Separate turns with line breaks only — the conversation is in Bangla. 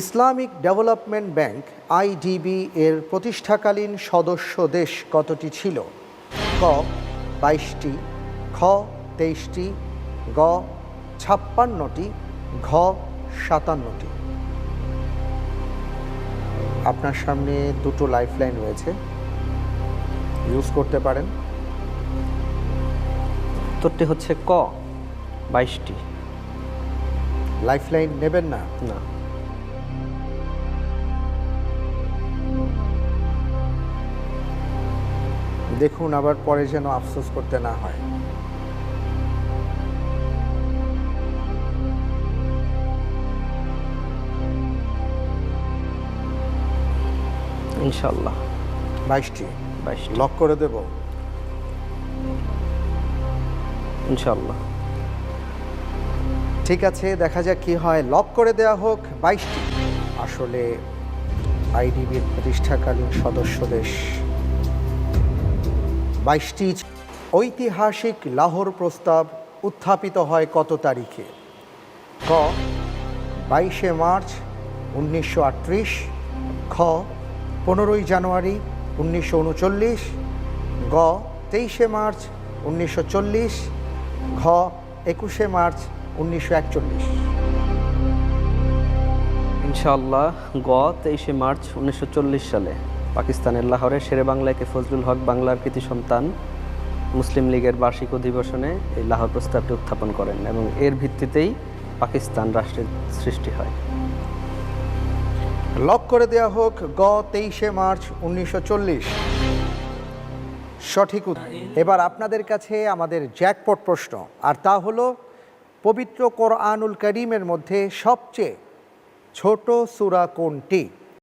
ইসলামিক ডেভেলপমেন্ট ব্যাংক আইডিবি এর প্রতিষ্ঠাকালীন সদস্য দেশ কতটি ছিল? ক ২২টি, খ ২৩টি, গ ৫৬টি, ঘ ৫৭টি। আপনার সামনে দুটো লাইফলাইন রয়েছে, ইউজ করতে পারেন।
উত্তরটি হচ্ছে ক ২২টি।
লাইফলাইন নেবেন না?
না।
দেখুন আবার পরে যেন আফসোস করতে না হয়।
ইনশাআল্লাহ
২২টি
২২টি।
লক করে দেব?
ইনশাআল্লাহ।
ঠিক আছে, দেখা যাক কি হয়। লক করে দেওয়া হোক ২২টি। আসলে আইডিবির প্রতিষ্ঠাকালীন সদস্য দেশ ২২টি। ঐতিহাসিক লাহোর প্রস্তাব উত্থাপিত হয় কত তারিখে? ক ২২শে মার্চ ১৯৩৮, খ ১৫ই জানুয়ারি ১৯৩৯, গ ২৩শে মার্চ ১৯৪০, ঘ ২১শে মার্চ ১৯৪১।
ইনশাআল্লাহ গ ২৩শে মার্চ ১৯৪০ সালে পাকিস্তানের লাহোরে শেরে বাংলা কে ফজলুল হক বাংলার কৃতি সন্তান মুসলিম লীগের বার্ষিক অধিবেশনে এই লাহোর প্রস্তাবটি উত্থাপন করেন এবং এর ভিত্তিতেই পাকিস্তান রাষ্ট্রের সৃষ্টি হয়।
লক করে দেওয়া হোক গ ২৩শে মার্চ ১৯৪০। সঠিক উত্তর। এবার আপনাদের কাছে আমাদের জ্যাকপট প্রশ্ন, আর তা হলো পবিত্র কোরআনুল কারীমের মধ্যে সবচেয়ে ছোট সূরা কোনটি?